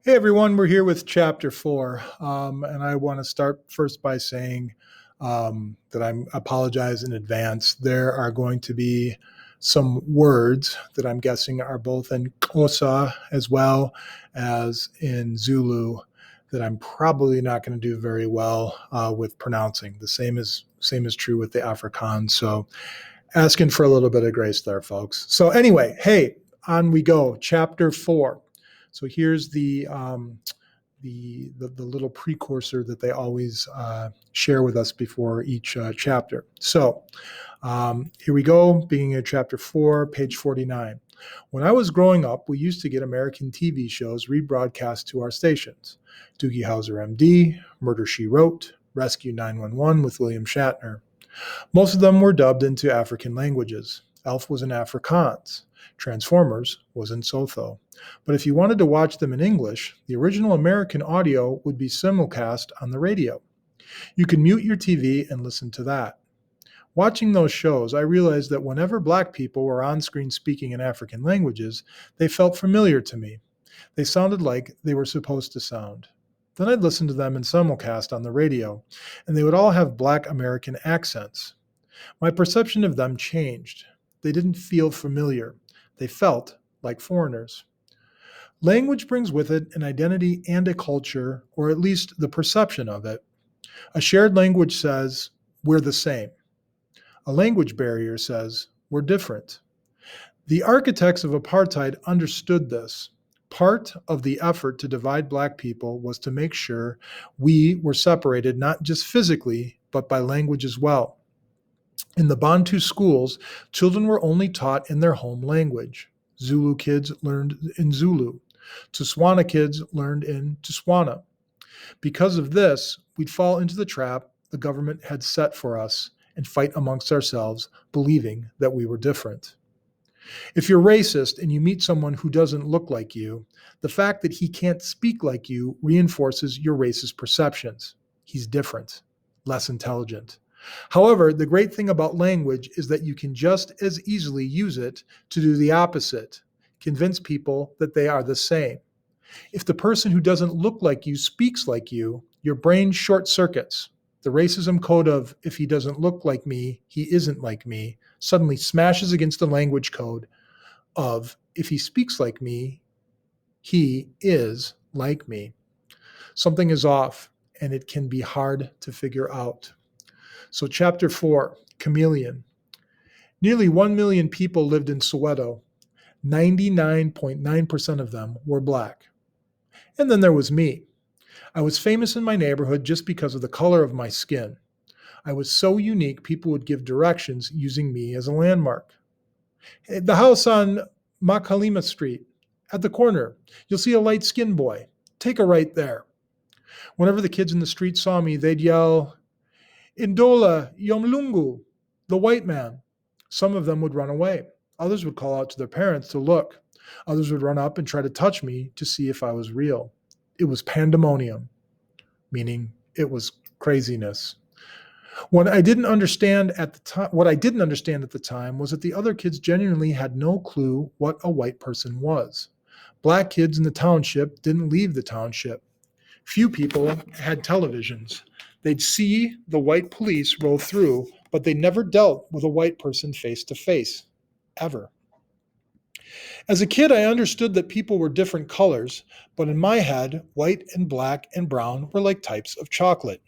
Hey everyone, we're here with chapter 4. And I want to start first by saying that I apologize in advance. There are going to be some words that I'm guessing are both in Xhosa as well as in Zulu that I'm probably not going to do very well with pronouncing. The same is true with the Afrikaans. So asking for a little bit of grace there, folks. So anyway, hey, on we go. Chapter 4. So here's the little precursor that they always share with us before each chapter. So here we go, beginning of chapter 4, page 49. When I was growing up, we used to get American TV shows rebroadcast to our stations. Doogie Howser, MD, Murder, She Wrote, Rescue 911 with William Shatner. Most of them were dubbed into African languages. Elf was in Afrikaans. Transformers was in Sotho. But if you wanted to watch them in English, the original American audio would be simulcast on the radio. You could mute your TV and listen to that. Watching those shows, I realized that whenever Black people were on screen speaking in African languages, they felt familiar to me. They sounded like they were supposed to sound. Then I'd listen to them in simulcast on the radio, and they would all have Black American accents. My perception of them changed. They didn't feel familiar. They felt like foreigners. Language brings with it an identity and a culture, or at least the perception of it. A shared language says, we're the same. A language barrier says, we're different. The architects of apartheid understood this. Part of the effort to divide Black people was to make sure we were separated not just physically, but by language as well. In the Bantu schools, children were only taught in their home language. Zulu kids learned in Zulu. Tswana kids learned in Tswana. Because of this, we'd fall into the trap the government had set for us and fight amongst ourselves, believing that we were different. If you're racist and you meet someone who doesn't look like you, the fact that he can't speak like you reinforces your racist perceptions. He's different, less intelligent. However, the great thing about language is that you can just as easily use it to do the opposite, convince people that they are the same. If the person who doesn't look like you speaks like you, your brain short circuits. The racism code of, if he doesn't look like me, he isn't like me, suddenly smashes against the language code of, if he speaks like me, he is like me. Something is off, and it can be hard to figure out. So, chapter 4, Chameleon. Nearly 1 million people lived in Soweto. 99.9% of them were Black. And then there was me. I was famous in my neighborhood just because of the color of my skin. I was so unique, people would give directions using me as a landmark. The house on Makalima Street, at the corner, you'll see a light-skinned boy. Take a right there. Whenever the kids in the street saw me, they'd yell, Indola, Yomlungu, the white man. Some of them would run away. Others would call out to their parents to look. Others would run up and try to touch me to see if I was real. It was pandemonium, meaning it was craziness. What I didn't understand at the time was that the other kids genuinely had no clue what a white person was. Black kids in the township didn't leave the township. Few people had televisions. They'd see the white police roll through, but they never dealt with a white person face to face, ever. As a kid, I understood that people were different colors, but in my head, white and black and brown were like types of chocolate.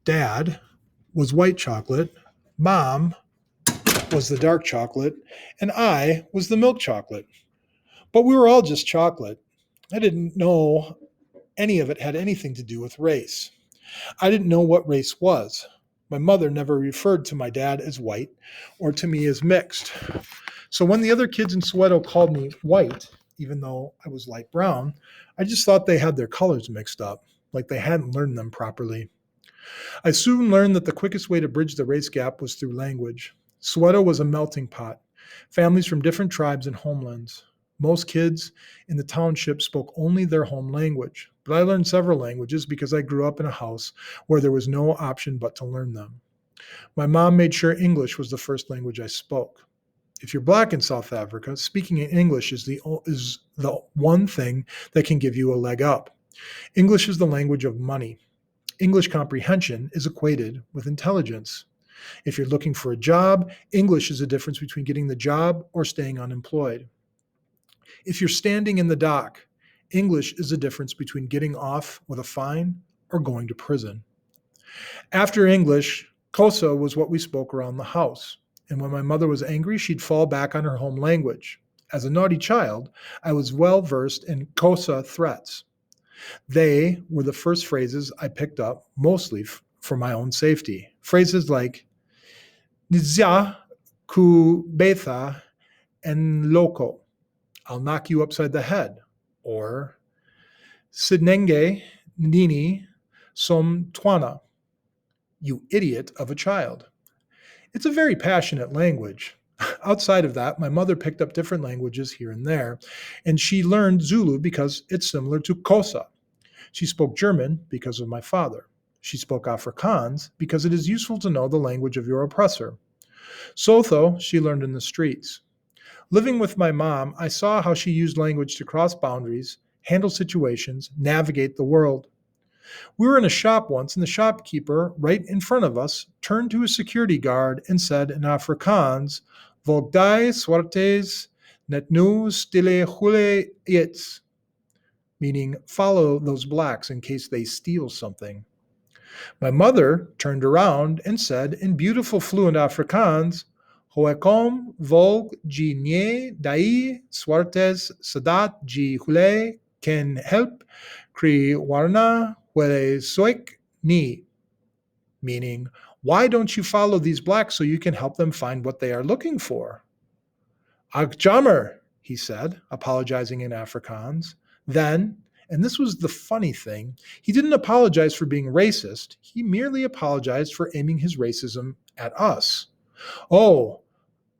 Dad was white chocolate, Mom was the dark chocolate, and I was the milk chocolate. But we were all just chocolate. I didn't know any of it had anything to do with race. I didn't know what race was. My mother never referred to my dad as white or to me as mixed. So when the other kids in Soweto called me white, even though I was light brown, I just thought they had their colors mixed up, like they hadn't learned them properly. I soon learned that the quickest way to bridge the race gap was through language. Soweto was a melting pot, families from different tribes and homelands. Most kids in the township spoke only their home language, but I learned several languages because I grew up in a house where there was no option but to learn them. My mom made sure English was the first language I spoke. If you're black in South Africa, speaking in English is the one thing that can give you a leg up. English is the language of money. English comprehension is equated with intelligence. If you're looking for a job, English is the difference between getting the job or staying unemployed. If you're standing in the dock, English is the difference between getting off with a fine or going to prison. After English, Xhosa was what we spoke around the house. And when my mother was angry, she'd fall back on her home language. As a naughty child, I was well versed in Xhosa threats. They were the first phrases I picked up, mostly for my own safety. Phrases like, Nizia ku betha en loco, I'll knock you upside the head, or Sidnenge Nini som twana, you idiot of a child. It's a very passionate language. Outside of that, my mother picked up different languages here and there, and she learned Zulu because it's similar to Xhosa. She spoke German because of my father. She spoke Afrikaans because it is useful to know the language of your oppressor. Sotho she learned in the streets. Living with my mom, I saw how she used language to cross boundaries, handle situations, navigate the world. We were in a shop once, and the shopkeeper, right in front of us, turned to a security guard and said in Afrikaans, Vogdai swartes net nu stille hule iets, meaning follow those blacks in case they steal something. My mother turned around and said in beautiful fluent Afrikaans, Hoekom volg ji nye dai swartes sadat ji hule ken help kri warna wele soik ni, meaning, why don't you follow these blacks so you can help them find what they are looking for? Akjammer, he said, apologizing in Afrikaans. Then, and this was the funny thing, he didn't apologize for being racist. He merely apologized for aiming his racism at us. Oh,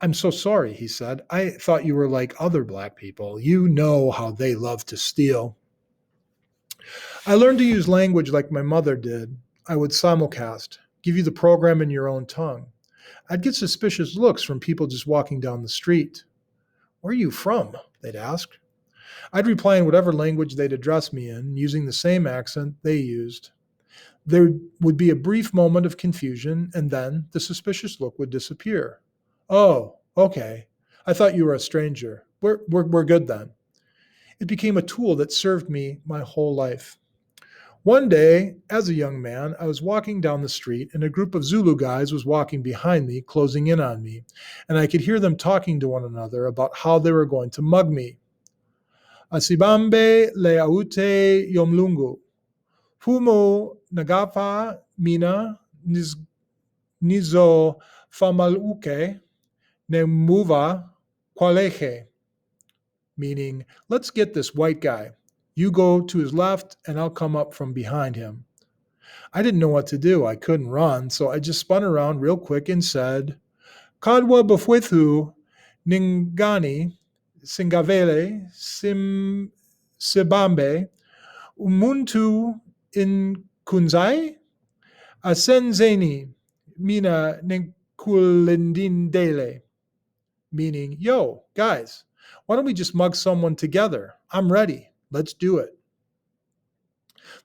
I'm so sorry, he said. I thought you were like other black people. You know how they love to steal. I learned to use language like my mother did. I would simulcast, give you the program in your own tongue. I'd get suspicious looks from people just walking down the street. Where are you from? They'd ask. I'd reply in whatever language they'd address me in, using the same accent they used. There would be a brief moment of confusion, and then the suspicious look would disappear. Oh, okay. I thought you were a stranger. We're good then. It became a tool that served me my whole life. One day, as a young man, I was walking down the street, and a group of Zulu guys was walking behind me, closing in on me, and I could hear them talking to one another about how they were going to mug me. Asibambe leaute yomlungu. Fumo nagafa mina nizo famaluke nemuva kwaleje, meaning, let's get this white guy. You go to his left, and I'll come up from behind him. I didn't know what to do. I couldn't run, so I just spun around real quick and said, Kadwa bafwithu ningani singavele sibambe umuntu in kunzai asenzeni mina ninkulindindele, meaning, yo, guys, why don't we just mug someone together? I'm ready. Let's do it.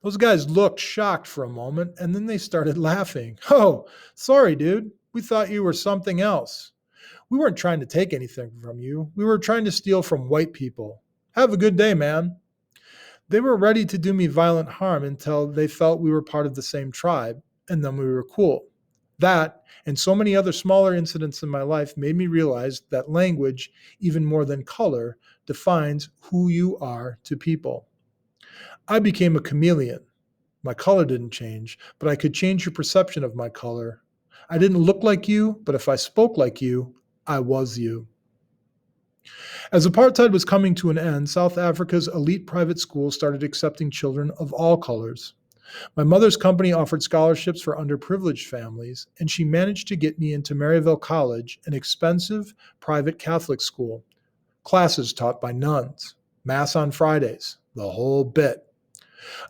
Those guys looked shocked for a moment, and then they started laughing. Oh, sorry, dude. We thought you were something else. We weren't trying to take anything from you. We were trying to steal from white people. Have a good day, man. They were ready to do me violent harm until they felt we were part of the same tribe, and then we were cool. That, and so many other smaller incidents in my life, made me realize that language, even more than color, defines who you are to people. I became a chameleon. My color didn't change, but I could change your perception of my color. I didn't look like you, but if I spoke like you, I was you. As apartheid was coming to an end, South Africa's elite private schools started accepting children of all colors. My mother's company offered scholarships for underprivileged families, and she managed to get me into Maryville College, an expensive private Catholic school. Classes taught by nuns, Mass on Fridays, the whole bit.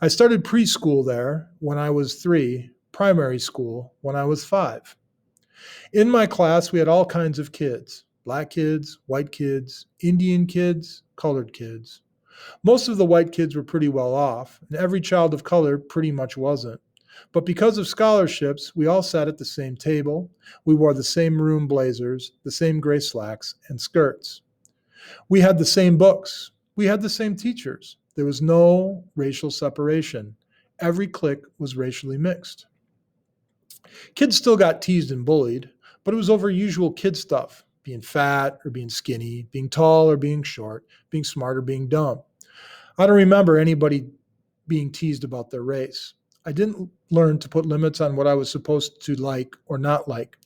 I started preschool there when I was 3, primary school when I was 5. In my class, we had all kinds of kids. black kids, white kids, Indian kids, colored kids. Most of the white kids were pretty well off, and every child of color pretty much wasn't. But because of scholarships, we all sat at the same table. We wore the same maroon blazers, the same gray slacks and skirts. We had the same books. We had the same teachers. There was no racial separation. Every clique was racially mixed. Kids still got teased and bullied, but it was over usual kid stuff: being fat or being skinny, being tall or being short, being smart or being dumb. I don't remember anybody being teased about their race. I didn't learn to put limits on what I was supposed to like or not like.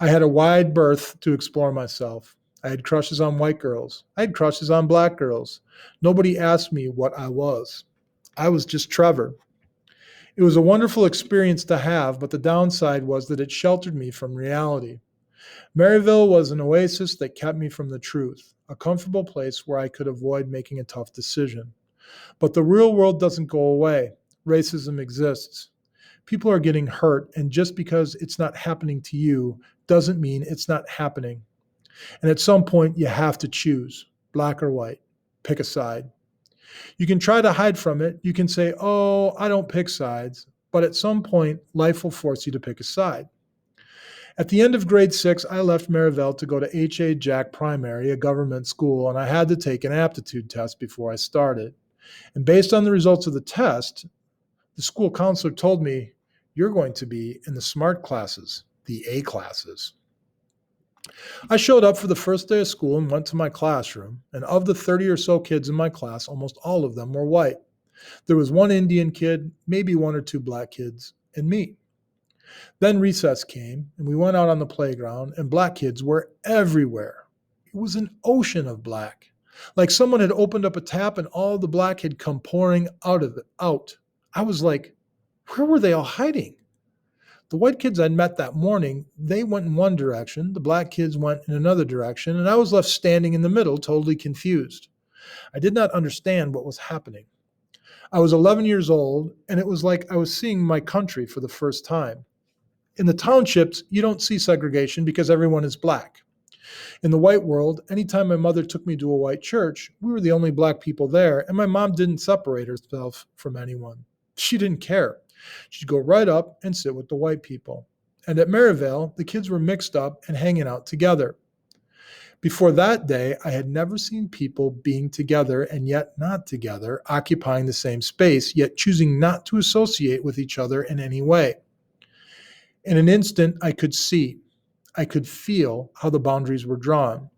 I had a wide berth to explore myself. I had crushes on white girls. I had crushes on black girls. Nobody asked me what I was. I was just Trevor. It was a wonderful experience to have, but the downside was that it sheltered me from reality. Maryville was an oasis that kept me from the truth, a comfortable place where I could avoid making a tough decision. But the real world doesn't go away. Racism exists. People are getting hurt, and just because it's not happening to you doesn't mean it's not happening. And at some point, you have to choose, black or white. Pick a side. You can try to hide from it. You can say, oh, I don't pick sides. But at some point, life will force you to pick a side. At the end of grade 6, I left Maryville to go to H.A. Jack Primary, a government school, and I had to take an aptitude test before I started. And based on the results of the test, the school counselor told me, you're going to be in the smart classes, the A classes. I showed up for the first day of school and went to my classroom, and of the 30 or so kids in my class, almost all of them were white. There was one Indian kid, maybe one or two black kids, and me. Then recess came, and we went out on the playground, and black kids were everywhere. It was an ocean of black, like someone had opened up a tap and all the black had come pouring out of it. I was like, where were they all hiding? The white kids I'd met that morning, they went in one direction, the black kids went in another direction, and I was left standing in the middle, totally confused. I did not understand what was happening. I was 11 years old, and it was like I was seeing my country for the first time. In the townships, you don't see segregation because everyone is black. In the white world, anytime my mother took me to a white church, we were the only black people there, and my mom didn't separate herself from anyone. She didn't care. She'd go right up and sit with the white people. And at Maryville, the kids were mixed up and hanging out together. Before that day, I had never seen people being together and yet not together, occupying the same space, yet choosing not to associate with each other in any way. In an instant, I could feel how the boundaries were drawn.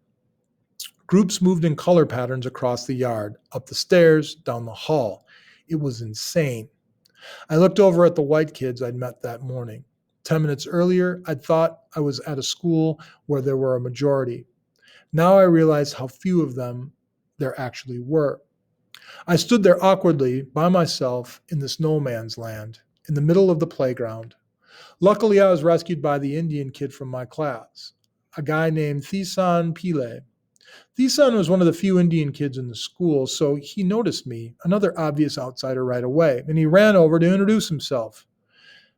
Groups moved in color patterns across the yard, up the stairs, down the hall. It was insane. I looked over at the white kids I'd met that morning. 10 minutes earlier, I'd thought I was at a school where there were a majority. Now I realized how few of them there actually were. I stood there awkwardly by myself in this no man's land, in the middle of the playground. Luckily, I was rescued by the Indian kid from my class, a guy named Thisan Pillay. Thisan was one of the few Indian kids in the school, so he noticed me, another obvious outsider, right away, and he ran over to introduce himself.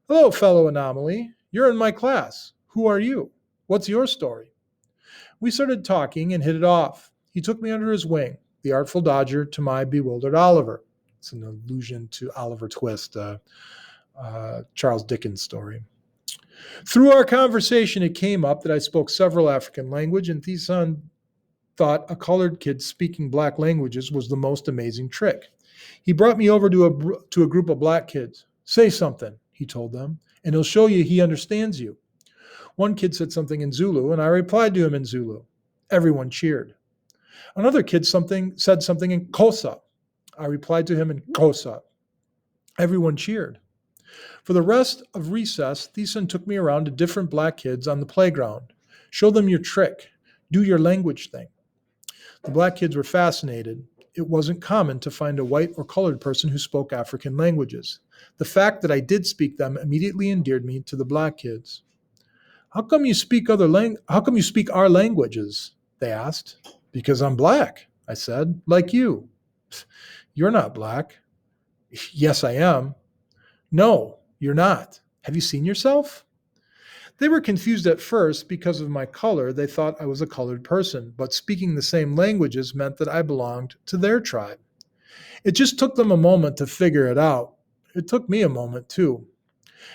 Hello, fellow anomaly. You're in my class. Who are you? What's your story? We started talking and hit it off. He took me under his wing, the Artful Dodger to my bewildered Oliver. It's an allusion to Oliver Twist, Charles Dickens story. Through our conversation, it came up that I spoke several African languages, and Thisan thought a colored kid speaking black languages was the most amazing trick. He brought me over to a group of black kids. Say something, he told them, and he'll show you he understands you. One kid said something in Zulu, and I replied to him in Zulu. Everyone cheered. Another kid said something in Xhosa. I replied to him in Xhosa. Everyone cheered. For the rest of recess, Thisan took me around to different black kids on the playground. Show them your trick. Do your language thing. The black kids were fascinated. It wasn't common to find a white or colored person who spoke African languages. The fact that I did speak them immediately endeared me to the black kids. How come you speak our languages? They asked. Because I'm black, I said, like you. You're not black. Yes, I am. No, you're not. Have you seen yourself? They were confused at first because of my color. They thought I was a colored person, but speaking the same languages meant that I belonged to their tribe. It just took them a moment to figure it out. It took me a moment too.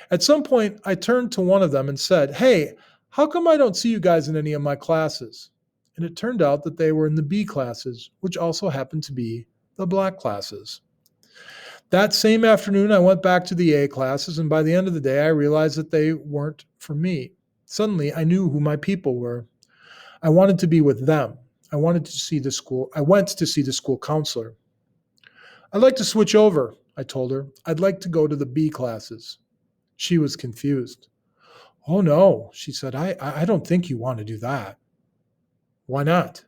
At some point, I turned to one of them and said, "Hey, how come I don't see you guys in any of my classes?" And it turned out that they were in the B classes, which also happened to be the black classes. That same afternoon, I went back to the A classes, and by the end of the day, I realized that they weren't for me. Suddenly, I knew who my people were. I wanted to be with them. I wanted to see the school. I went to see the school counselor. "I'd like to switch over," I told her. "I'd like to go to the B classes." She was confused. "Oh no," she said. I don't think you want to do that." "Why not?"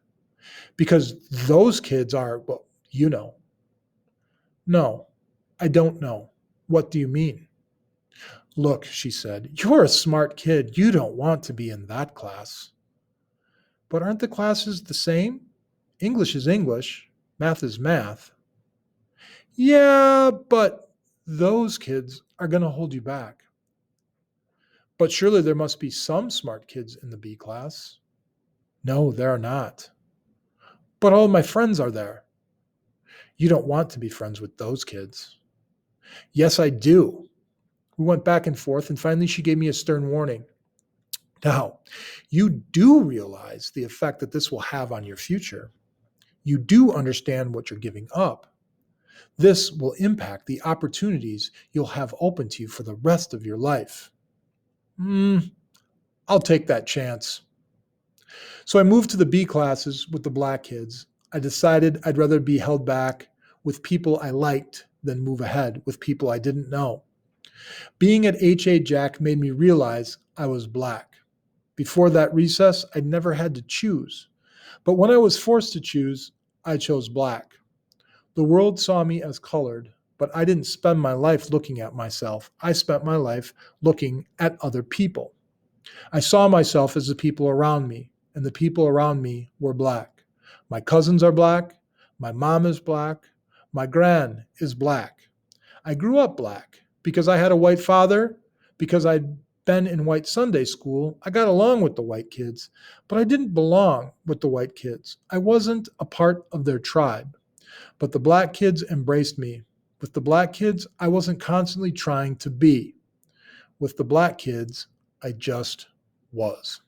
"Because those kids are, well, you know." "No, I don't know. What do you mean?" "Look," she said, "you're a smart kid. You don't want to be in that class." "But aren't the classes the same? English is English. Math is math." "Yeah, but those kids are going to hold you back." "But surely there must be some smart kids in the B class." "No, there are not." "But all my friends are there." "You don't want to be friends with those kids." "Yes, I do." We went back and forth, and finally she gave me a stern warning. "Now, you do realize the effect that this will have on your future. You do understand what you're giving up. This will impact the opportunities you'll have open to you for the rest of your life." I'll take that chance." So I moved to the B classes with the black kids. I decided I'd rather be held back with people I liked than move ahead with people I didn't know. Being at H.A. Jack made me realize I was black. Before that recess, I'd never had to choose. But when I was forced to choose, I chose black. The world saw me as colored, but I didn't spend my life looking at myself. I spent my life looking at other people. I saw myself as the people around me, and the people around me were black. My cousins are black. My mom is black. My gran is black. I grew up black because I had a white father, because I'd been in white Sunday school. I got along with the white kids, but I didn't belong with the white kids. I wasn't a part of their tribe. But the black kids embraced me. With the black kids, I wasn't constantly trying to be. With the black kids, I just was.